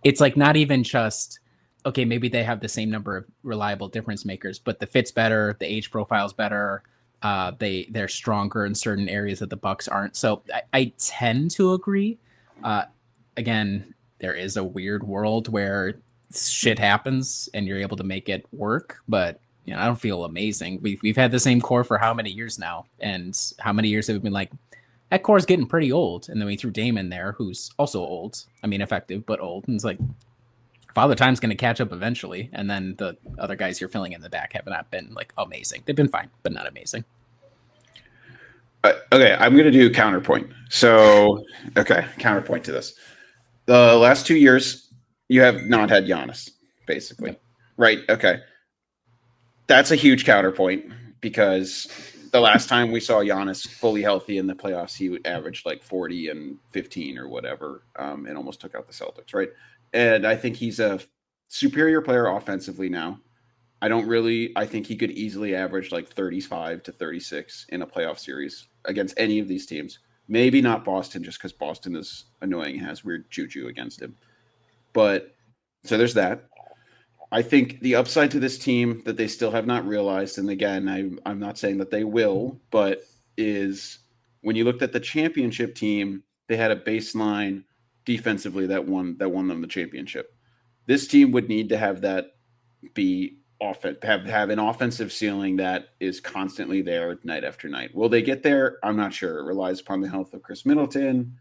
it's like not even just, okay, maybe they have the same number of reliable difference makers, but the fit's better, the age profile's better. They're stronger in certain areas that the Bucks aren't. So I tend to agree. Again, there is a weird world where shit happens and you're able to make it work, but I don't feel amazing. We've had the same core for how many years now, and how many years have we been like, that core's getting pretty old, and then we threw Dame in there, who's also old. I mean, effective but old, and it's like, Father Time's going to catch up eventually, and then the other guys you're filling in the back have not been like amazing. They've been fine, but not amazing. Okay, I'm going to do counterpoint. So, counterpoint to this. The last 2 years, you have not had Giannis, basically. Yep. Right? Okay. That's a huge counterpoint, because the last time we saw Giannis fully healthy in the playoffs, he averaged like 40 and 15 or whatever, and almost took out the Celtics, right? And I think he's a superior player offensively now. I think he could easily average like 35 to 36 in a playoff series against any of these teams. Maybe not Boston, just because Boston is annoying and has weird juju against him. But so there's that. I think the upside to this team that they still have not realized, and again, I'm not saying that they will, but is when you looked at the championship team, they had a baseline defensively that won them the championship. This team would need to have that be have an offensive ceiling that is constantly there night after night. Will they get there? I'm not sure. It relies upon the health of Chris Middleton.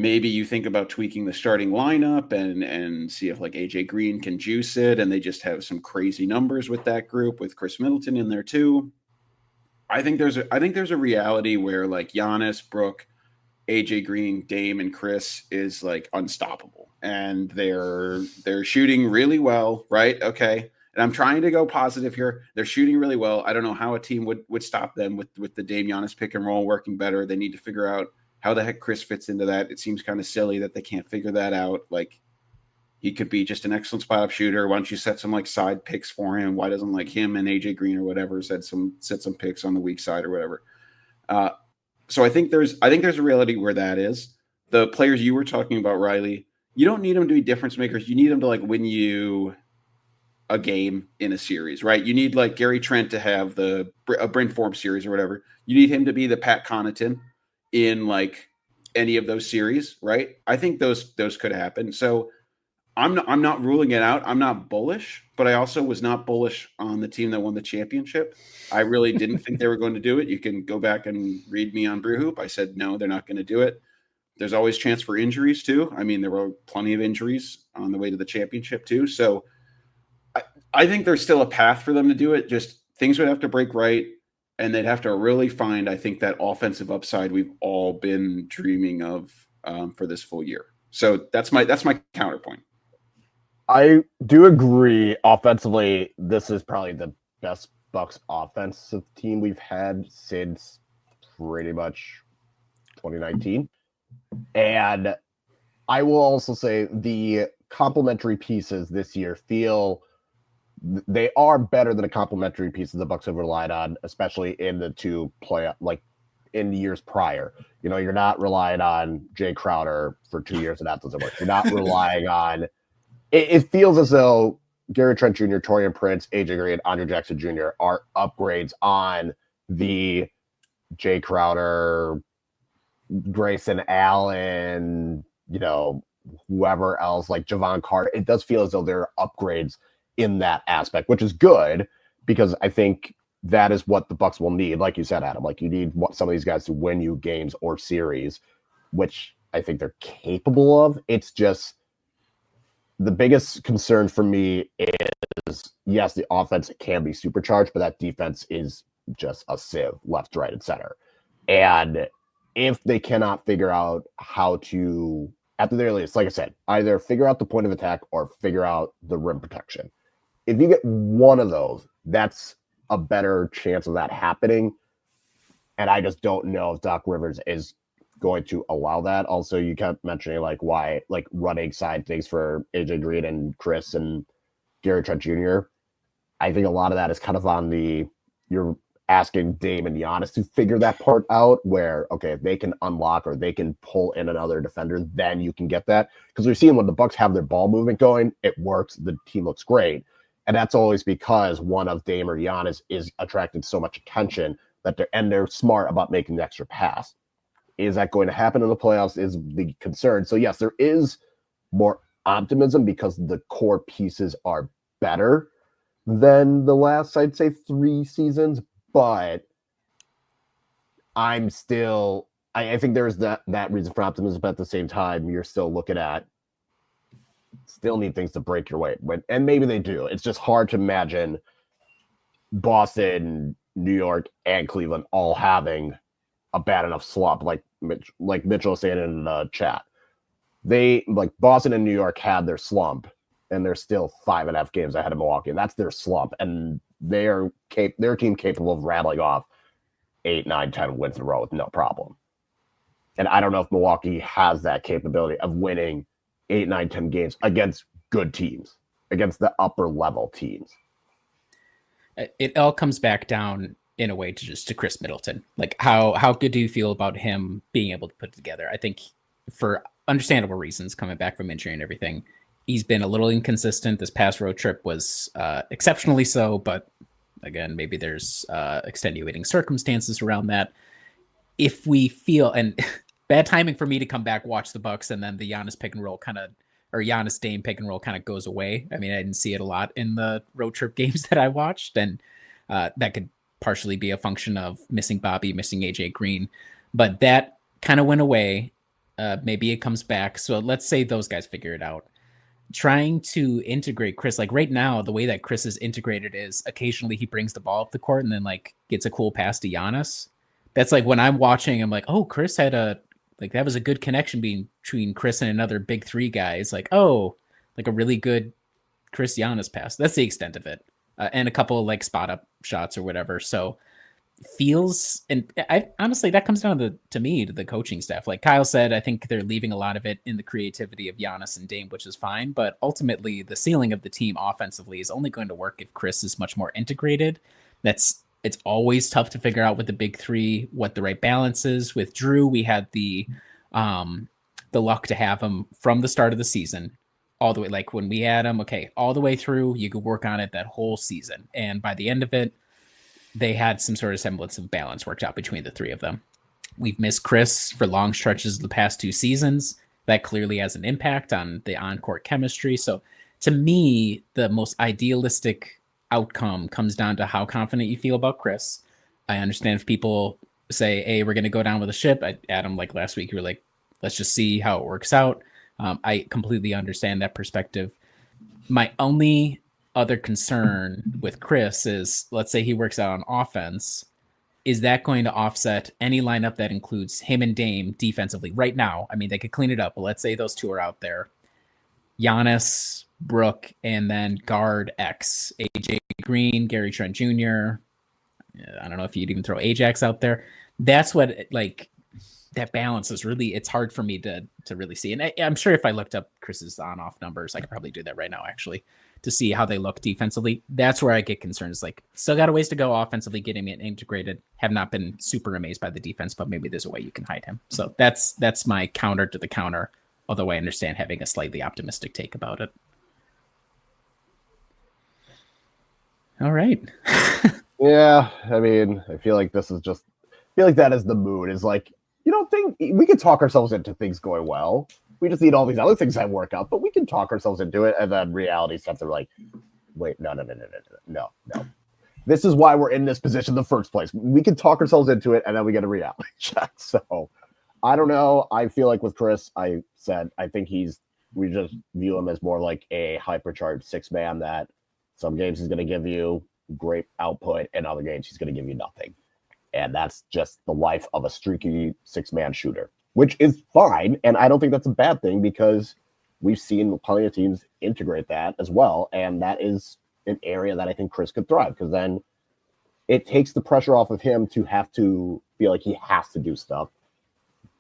maybe you think about tweaking the starting lineup and see if like AJ Green can juice it, and they just have some crazy numbers with that group with Chris Middleton in there too. I think there's a reality where like Giannis, Brooke, AJ Green, Dame, and Chris is like unstoppable, and they're shooting really well, right? Okay. And I'm trying to go positive here. They're shooting really well. I don't know how a team would stop them with the Dame Giannis pick and roll working better. They need to figure out how the heck Chris fits into that. It seems kind of silly that they can't figure that out. Like, he could be just an excellent spot up shooter. Why don't you set some like side picks for him? Why doesn't like him and AJ Green or whatever set some picks on the weak side or whatever? So I think there's a reality where that is. The players you were talking about, Riley, you don't need them to be difference makers. You need them to like win you a game in a series, right? You need like Gary Trent to have a Bryn Forbes series or whatever. You need him to be the Pat Connaughton in like any of those series, right? I think those could happen. So I'm not ruling it out. I'm not bullish, but I also was not bullish on the team that won the championship. I really didn't think they were going to do it. You can go back and read me on Brewhoop. I said, no, they're not going to do it. There's always chance for injuries too. I mean, there were plenty of injuries on the way to the championship too. So I think there's still a path for them to do it. Just things would have to break right. And they'd have to really find, I think, that offensive upside we've all been dreaming of for this full year. So that's my counterpoint. I do agree. Offensively, this is probably the best Bucks offensive team we've had since pretty much 2019. And I will also say the complementary pieces this year they are better than the complementary pieces the Bucks have relied on, especially in the two like in years prior. You know, you're not relying on Jay Crowder for 2 years and that doesn't work. You're not relying on. It feels as though Gary Trent Jr., Torian Prince, AJ Green, Andre Jackson Jr. are upgrades on the Jay Crowder, Grayson Allen, you know, whoever else, like Javon Carter. It does feel as though there are upgrades in that aspect, which is good because I think that is what the Bucks will need. Like you said, Adam, like you need some of these guys to win you games or series, which I think they're capable of. It's just the biggest concern for me is, yes, the offense can be supercharged, but that defense is just a sieve left, right, and center. And if they cannot figure out how to, at the very least, like I said, either figure out the point of attack or figure out the rim protection. If you get one of those, that's a better chance of that happening. And I just don't know if Doc Rivers is going to allow that. Also, you kept mentioning like why like running side things for AJ Green and Chris and Gary Trent Jr. I think a lot of that is kind of on you're asking Dame and Giannis to figure that part out where, okay, if they can unlock or they can pull in another defender, then you can get that. Because we're seeing when the Bucks have their ball movement going, it works. The team looks great. And that's always because one of Dame or Giannis is attracting so much attention that they're smart about making the extra pass. Is that going to happen in the playoffs is the concern. So, yes, there is more optimism because the core pieces are better than the last, I'd say, 3 seasons. But I'm still – I think there's that reason for optimism. But at the same time, you're still looking at – still need things to break your way. And maybe they do. It's just hard to imagine Boston, New York, and Cleveland all having a bad enough slump like Mitchell was saying in the chat. They like Boston and New York had their slump and they're still 5.5 games ahead of Milwaukee. And that's their slump. And they're a team capable of rattling off 8, 9, 10 wins in a row with no problem. And I don't know if Milwaukee has that capability of winning 8, 9, 10 games against good teams, against the upper level teams. It all comes back down in a way to Chris Middleton. Like how good do you feel about him being able to put it together? I think for understandable reasons, coming back from injury and everything, he's been a little inconsistent. This past road trip was exceptionally so, but again, maybe there's extenuating circumstances around that. If we feel, and bad timing for me to come back, watch the Bucks, and then the Giannis pick and roll or Giannis Dame pick and roll kind of goes away. I mean, I didn't see it a lot in the road trip games that I watched, and that could partially be a function of missing Bobby, missing AJ Green, but that kind of went away. Maybe it comes back. So let's say those guys figure it out. Trying to integrate Chris, like right now, the way that Chris is integrated is occasionally he brings the ball up the court and then like gets a cool pass to Giannis. That's like when I'm watching, I'm like, oh, Chris had that was a good connection between Chris and another big three guy. It's like, oh, like a really good Chris Giannis pass. That's the extent of it. And a couple of like spot up shots or whatever. So feels, and I honestly, that comes down to me, to the coaching staff. Like Kyle said, I think they're leaving a lot of it in the creativity of Giannis and Dame, which is fine. But ultimately, the ceiling of the team offensively is only going to work if Chris is much more integrated. It's always tough to figure out with the big three what the right balance is. With Drew, we had the luck to have him from the start of the season all the way. Like when we had him, okay, all the way through, you could work on it that whole season, and by the end of it, they had some sort of semblance of balance worked out between the three of them. We've missed Chris for long stretches of the past 2 seasons. That clearly has an impact on the on-court chemistry. So to me, the most idealistic outcome comes down to how confident you feel about Chris. I understand if people say, hey, we're going to go down with a ship. Adam, like last week, you were like, let's just see how it works out. I completely understand that perspective. My only other concern with Chris is, let's say he works out on offense. Is that going to offset any lineup that includes him and Dame defensively right now? I mean, they could clean it up, but let's say those two are out there. Giannis, Brooke, and then guard X, AJ Green, Gary Trent Jr. I don't know if you'd even throw Ajax out there. That's what, like, that balance is really, it's hard for me to really see. And I'm sure if I looked up Chris's on-off numbers, I could probably do that right now, actually, to see how they look defensively. That's where I get concerned. It's like, still got a ways to go offensively, getting it integrated. Have not been super amazed by the defense, but maybe there's a way you can hide him. So that's my counter to the counter, although I understand having a slightly optimistic take about it. All right. Yeah, I mean, I feel like that is the mood. Is like, you don't think we can talk ourselves into things going well. We just need all these other things that work out, but we can talk ourselves into it, and then reality sets are like, wait, no. This is why we're in this position in the first place. We can talk ourselves into it, and then we get a reality check. So, I don't know. I feel like with Chris, I think we just view him as more like a hypercharged 6-man that some games he's going to give you great output, and other games he's going to give you nothing. And that's just the life of a streaky 6-man shooter, which is fine. And I don't think that's a bad thing, because we've seen plenty of teams integrate that as well. And that is an area that I think Chris could thrive, because then it takes the pressure off of him to have to feel like he has to do stuff.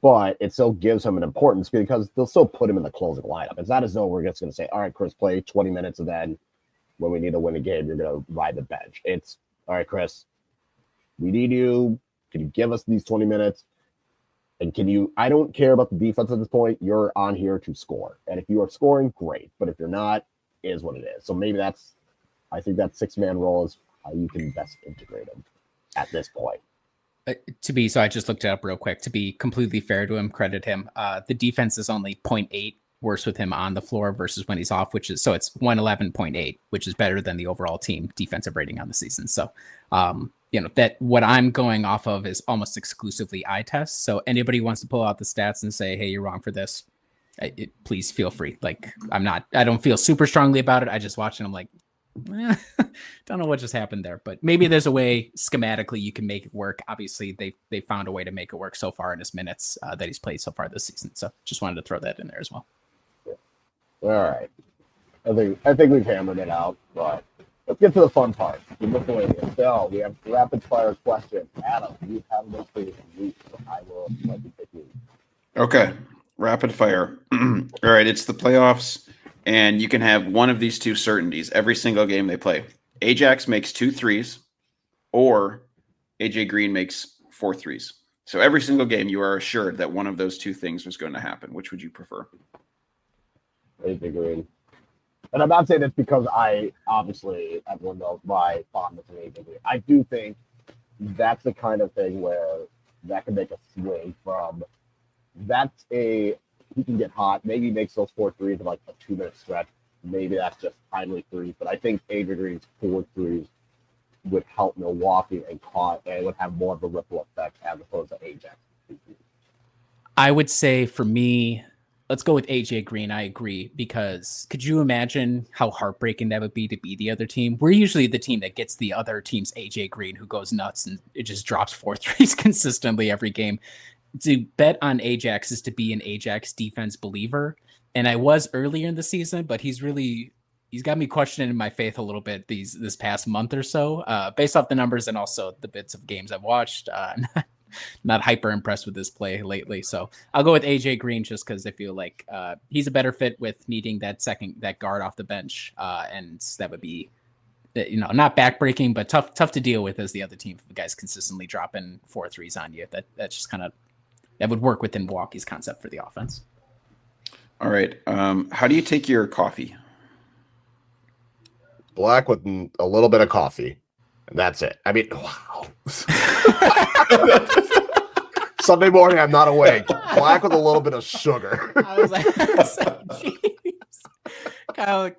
But it still gives him an importance, because they'll still put him in the closing lineup. It's not as though we're just going to say, all right, Chris, play 20 minutes, and then when we need to win a game, you're going to ride the bench. It's, all right, Chris, we need you. Can you give us these 20 minutes? And I don't care about the defense at this point. You're on here to score. And if you are scoring, great. But if you're not, it is what it is. So maybe I think that 6-man role is how you can best integrate him at this point. So I just looked it up real quick. To be completely fair to him, credit him. The defense is only 0.8 worse with him on the floor versus when he's off, so it's 111.8, which is better than the overall team defensive rating on the season. So, that what I'm going off of is almost exclusively eye tests. So anybody who wants to pull out the stats and say, hey, you're wrong for this, please feel free. Like, I don't feel super strongly about it. I just watch and I'm like, don't know what just happened there, but maybe there's a way schematically you can make it work. Obviously they found a way to make it work so far in his minutes that he's played so far this season. So just wanted to throw that in there as well. All right. I think we've hammered it out, but let's get to the fun part. So we have rapid fire questions. Adam, you have those for you. I will let you pick you. Okay. Rapid fire. All right. It's the playoffs, and you can have one of these two certainties every single game they play. Ajax makes 2 threes, or AJ Green makes 4 threes. So every single game you are assured that one of those two things was going to happen. Which would you prefer? AJ Green. And I'm not saying it's because everyone knows my fondness of AJ Green. I do think that's the kind of thing where that can make a swing from he can get hot. Maybe he makes those 4 threes in like a 2-minute stretch. Maybe that's just timely threes. But I think AJ Green's 4 threes would help Milwaukee and would have more of a ripple effect as opposed to Ajax. I would say for me, let's go with AJ Green. I agree, because could you imagine how heartbreaking that would be to be the other team? We're usually the team that gets the other team's AJ Green, who goes nuts and it just drops 4 threes consistently every game. To bet on Ajax is to be an Ajax defense believer. And I was earlier in the season, but he's got me questioning my faith a little bit this past month or so, based off the numbers and also the bits of games I've watched. Not hyper impressed with this play lately. So I'll go with AJ Green just because I feel like he's a better fit with needing that guard off the bench. And that would be, not backbreaking, but tough to deal with as the other team. If the guy's consistently dropping 4 threes on you, that's just kind of, that would work within Milwaukee's concept for the offense. All right. How do you take your coffee? Black with a little bit of coffee. And that's it. I mean, wow. Sunday morning, I'm not awake. Black with a little bit of sugar. I was like, jeez. Kyle.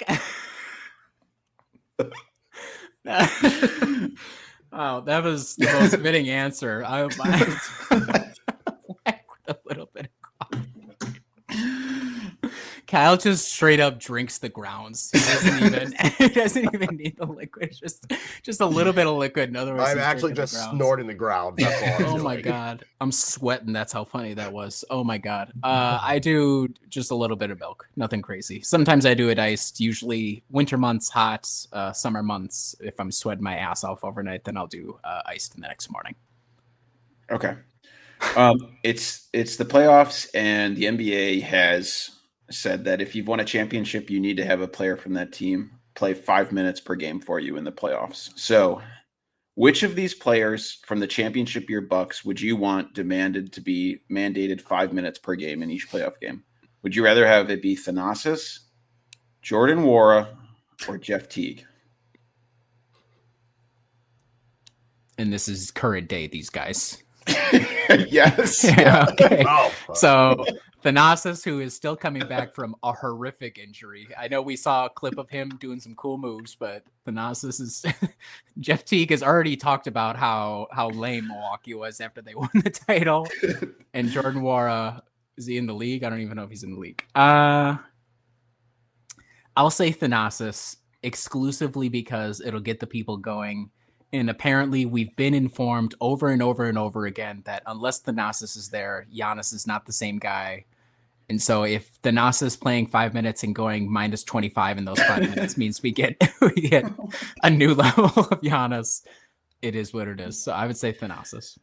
Wow, that was the most fitting answer. Black with a little bit of coffee. Kyle just straight up drinks the grounds. He doesn't even need the liquid. Just a little bit of liquid. In other words, I'm actually just snorting the ground. That's all. Oh my god, I'm sweating. That's how funny that was. Oh my god. I do just a little bit of milk. Nothing crazy. Sometimes I do it iced. Usually winter months, hot. Summer months, if I'm sweating my ass off overnight, then I'll do iced in the next morning. Okay. It's the playoffs, and the NBA has said that if you've won a championship, you need to have a player from that team play 5 minutes per game for you in the playoffs. So which of these players from the championship year Bucks would you want demanded to be mandated 5 minutes per game in each playoff game? Would you rather have it be Thanasis, Jordan Nwora, or Jeff Teague? And this is current day, these guys. Yes. Yeah, okay. Oh. So Thanasis, who is still coming back from a horrific injury. I know we saw a clip of him doing some cool moves, but Thanasis is Jeff Teague has already talked about how lame Milwaukee was after they won the title. And Jordan Nwora, is he in the league? I don't even know if he's in the league. I'll say Thanasis exclusively because it'll get the people going. And apparently we've been informed over and over and over again that unless Thanasis is there, Giannis is not the same guy. And so if Thanasis is playing 5 minutes and going minus 25 in those 5 minutes means we get a new level of Giannis, it is what it is. So I would say Thanasis.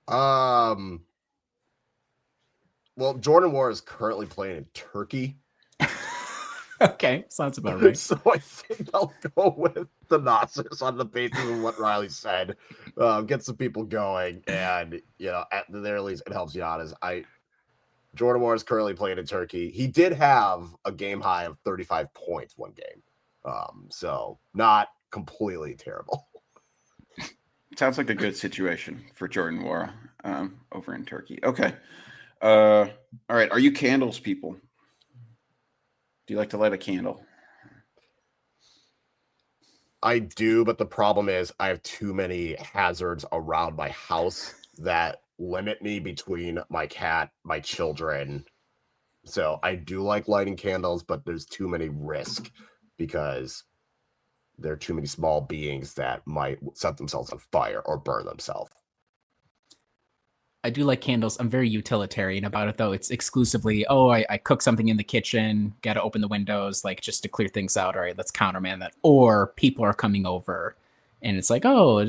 Well, Jordan Nwora is currently playing in Turkey. Okay, sounds about right. So I think I'll go with Thanasis on the basis of what Riley said. Get some people going, and at the very least, it helps Giannis. Jordan Nwora is currently playing in Turkey. He did have a game high of 35 points one game, so not completely terrible. Sounds like a good situation for Jordan Nwora over in Turkey. Okay, all right. Are you candles people? Do you like to light a candle? I do, but the problem is I have too many hazards around my house that limit me between my cat, my children. So I do like lighting candles, but there's too many risks because there are too many small beings that might set themselves on fire or burn themselves. I do like candles. I'm very utilitarian about it, though. It's exclusively, I cook something in the kitchen, got to open the windows, like just to clear things out. All right, let's countermand that. Or people are coming over and it's like,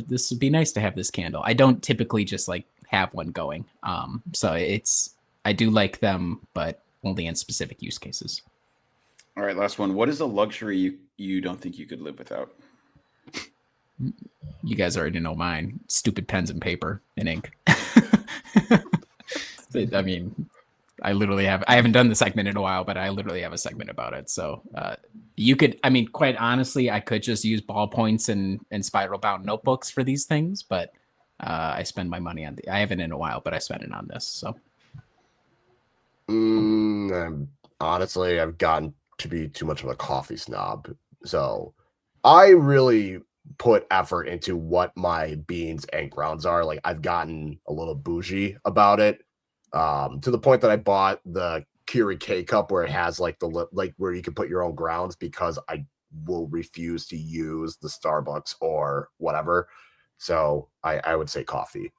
this would be nice to have this candle. I don't typically just like have one going. So I do like them, but only in specific use cases. All right, last one. What is a luxury you don't think you could live without? You guys already know mine. Stupid pens and paper and ink. I mean, I haven't done the segment in a while, but I literally have a segment about it. So quite honestly, I could just use ballpoints and spiral bound notebooks for these things, but I spend my money on I haven't in a while, but I spent it on this. So honestly, I've gotten to be too much of a coffee snob. So I really put effort into what my beans and grounds are. Like I've gotten a little bougie about it. To the point that I bought the Keurig K cup where it has like where you can put your own grounds, because I will refuse to use the Starbucks or whatever. So I would say coffee.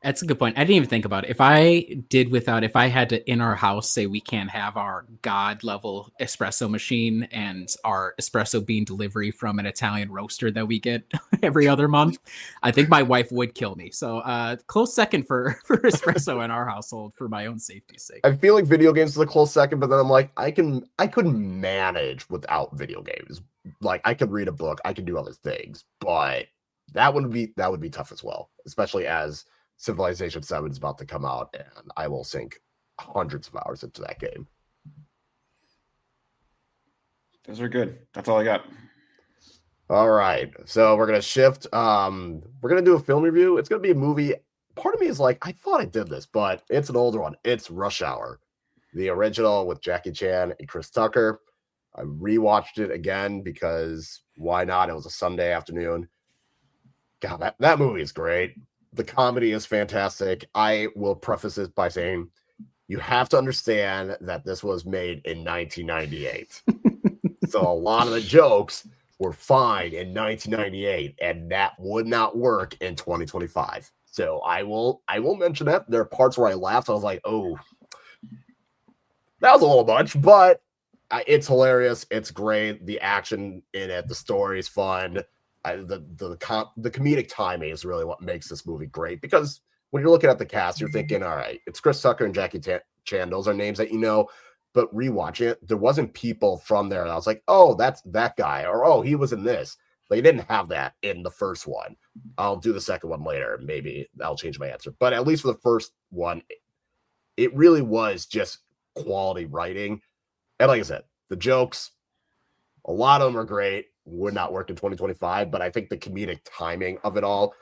That's a good point. I didn't even think about it. If I had to in our house say we can't have our God level espresso machine and our espresso bean delivery from an Italian roaster that we get every other month, I think my wife would kill me. So close second for espresso in our household for my own safety's sake. I feel like video games is a close second, but then I'm like, I could manage without video games. Like I could read a book, I could do other things, but that would be tough as well, especially as Civilization 7 is about to come out, and I will sink hundreds of hours into that game. Those are good. That's all I got. All right. So we're going to shift. We're going to do a film review. It's going to be a movie. Part of me is like, I thought I did this, but it's an older one. It's Rush Hour, the original with Jackie Chan and Chris Tucker. I rewatched it again because why not? It was a Sunday afternoon. God, that movie is great. The comedy is fantastic. I will preface this by saying you have to understand that this was made in 1998. So a lot of the jokes were fine in 1998, and that would not work in 2025. So I will mention that. There are parts where I laughed. I was like, oh, that was a little much, but it's hilarious. It's great. The action in it, the story is fun. The comedic timing is really what makes this movie great, because when you're looking at the cast, you're thinking, all right, it's Chris Tucker and Jackie Chan. Those are names that you know, but rewatching it, there wasn't people from there. And I was like, oh, that's that guy, or oh, he was in this. They didn't have that in the first one. I'll do the second one later. Maybe I'll change my answer. But at least for the first one, it really was just quality writing. And like I said, the jokes, a lot of them are great. Would not work in 2025, but I think the comedic timing of it all,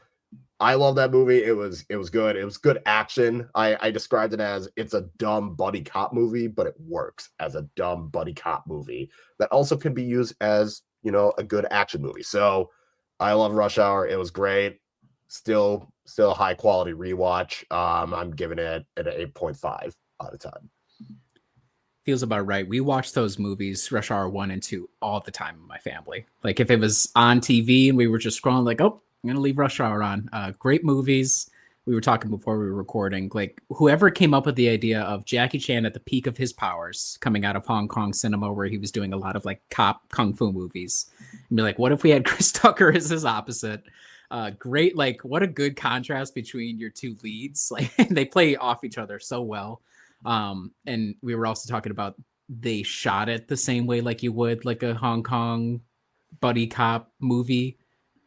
I love that movie. It was good. It was good action. I described it as it's a dumb buddy cop movie, but it works as a dumb buddy cop movie that also can be used as, you know, a good action movie. So I love Rush Hour. It was great. Still a high quality rewatch. I'm giving it an 8.5 out of 10. Feels about right. We watched those movies, Rush Hour 1 and 2, all the time in my family. Like if it was on TV and we were just scrolling, like, oh, I'm going to leave Rush Hour on. Great movies. We were talking before we were recording. Like whoever came up with the idea of Jackie Chan at the peak of his powers coming out of Hong Kong cinema, where he was doing a lot of like cop kung fu movies, and be like, what if we had Chris Tucker as his opposite? Great. Like what a good contrast between your two leads. Like they play off each other so well. And we were also talking about they shot it the same way like you would like a Hong Kong buddy cop movie,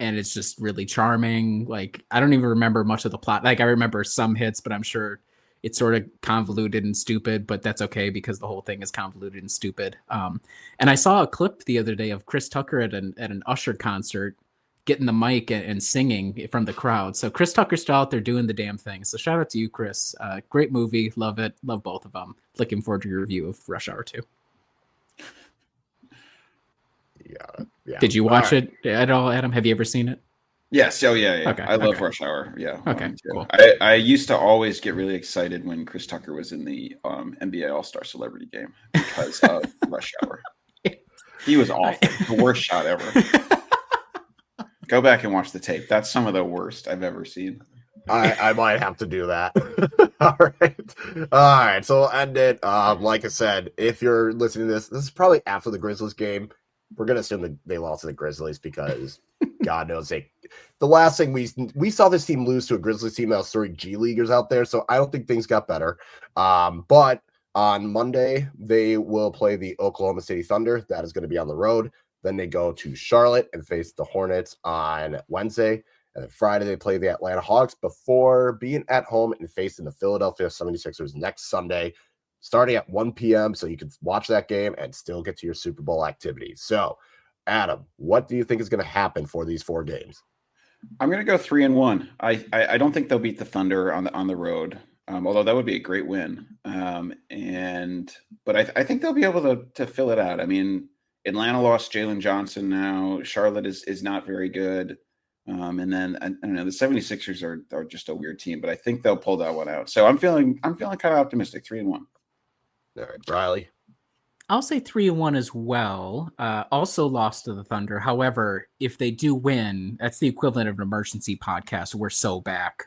and it's just really charming. Like I don't even remember much of the plot. Like I remember some hits, but I'm sure it's sort of convoluted and stupid, but that's okay because the whole thing is convoluted and stupid. And I saw a clip the other day of Chris Tucker at an Usher concert getting the mic and singing from the crowd. So Chris Tucker's still out there doing the damn thing. So shout out to you, Chris. Great movie. Love it. Love both of them. Looking forward to your review of Rush Hour 2. Yeah. Did you watch it at all, Adam? Have you ever seen it? Yes. Oh, yeah. Okay, I love Rush Hour. Yeah. Okay, cool. I used to always get really excited when Chris Tucker was in the NBA All-Star Celebrity Game because of Rush Hour. He was awful. The worst shot ever. Go back and watch the tape. That's some of the worst I've ever seen. I might have to do that. All right. So we'll end it. Like I said, if you're listening to this is probably after the Grizzlies game. We're gonna assume that they lost to the Grizzlies because God knows the last thing we saw this team lose to a Grizzlies team that was 3 G Leaguers out there. So I don't think things got better. But on Monday they will play the Oklahoma City Thunder. That is going to be on the road. Then they go to Charlotte and face the Hornets on Wednesday. And then Friday, they play the Atlanta Hawks before being at home and facing the Philadelphia 76ers next Sunday, starting at 1 p.m. So you can watch that game and still get to your Super Bowl activities. So, Adam, what do you think is going to happen for these 4 games? I'm going to go 3-1. I don't think they'll beat the Thunder on the road, although that would be a great win. But I think they'll be able to fill it out. I mean, Atlanta lost Jalen Johnson now. Charlotte is not very good. And then I don't know, the 76ers are just a weird team, but I think they'll pull that one out. So I'm feeling kind of optimistic. 3-1. All right, Riley. I'll say 3-1 as well. Also lost to the Thunder. However, if they do win, that's the equivalent of an emergency podcast. We're so back,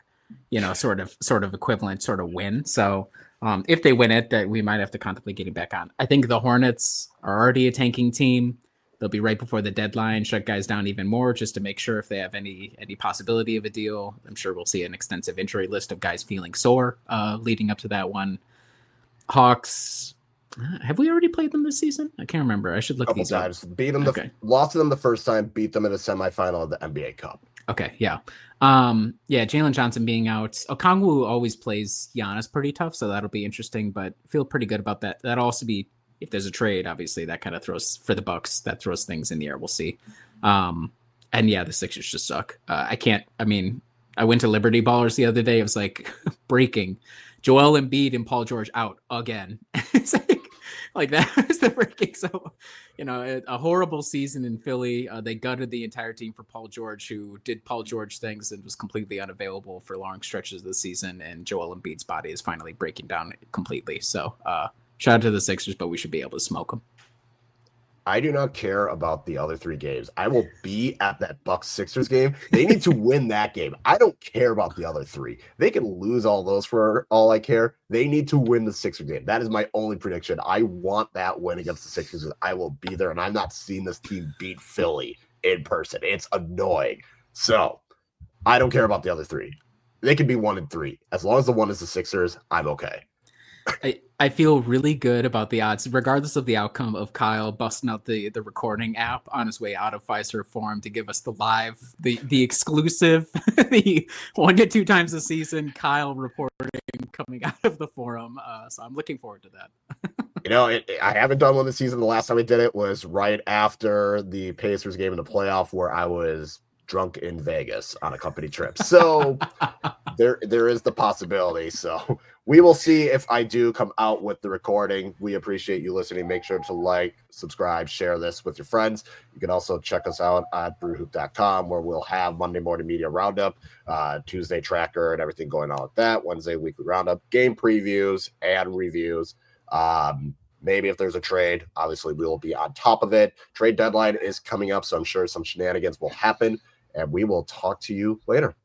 sort of equivalent sort of win. So if they win it, that we might have to contemplate getting back on. I think the Hornets are already a tanking team. They'll be right before the deadline, shut guys down even more just to make sure if they have any possibility of a deal. I'm sure we'll see an extensive injury list of guys feeling sore leading up to that one. Hawks. Have we already played them this season? I can't remember. I should look these up. Beat them. Lost to them the first time. Beat them in the semifinal of the NBA Cup. Okay, yeah. Jalen Johnson being out. Okongwu always plays Giannis pretty tough, so that'll be interesting, but feel pretty good about that. That'll also be, if there's a trade, obviously that kind of throws, for the Bucks, that throws things in the air. We'll see. The Sixers just suck. I went to Liberty Ballers the other day. It was like breaking. Joel Embiid and Paul George out again. It's like that was the breaking. So, a horrible season in Philly. They gutted the entire team for Paul George, who did Paul George things and was completely unavailable for long stretches of the season. And Joel Embiid's body is finally breaking down completely. So, shout out to the Sixers, but we should be able to smoke them. I do not care about the other 3 games. I will be at that Bucks-Sixers game. They need to win that game. I don't care about the other 3. They can lose all those for all I care. They need to win the Sixers game. That is my only prediction. I want that win against the Sixers. I will be there, and I'm not seeing this team beat Philly in person. It's annoying. So I don't care about the other 3. They can be 1-3. As long as the one is the Sixers, I'm okay. I feel really good about the odds, regardless of the outcome of Kyle busting out the recording app on his way out of Fiserv Forum to give us the live, the exclusive, the 1 to 2 times a season Kyle reporting coming out of the forum. So I'm looking forward to that. I haven't done one this season. The last time I did it was right after the Pacers game in the playoff, where I was drunk in Vegas on a company trip. So there is the possibility. So we will see if I do come out with the recording. We appreciate you listening. Make sure to like, subscribe, share this with your friends. You can also check us out at brewhoop.com, where we'll have Monday morning media roundup, Tuesday tracker and everything going on with that, Wednesday weekly roundup, game previews and reviews. Maybe if there's a trade, obviously we will be on top of it. Trade deadline is coming up, so I'm sure some shenanigans will happen, and we will talk to you later.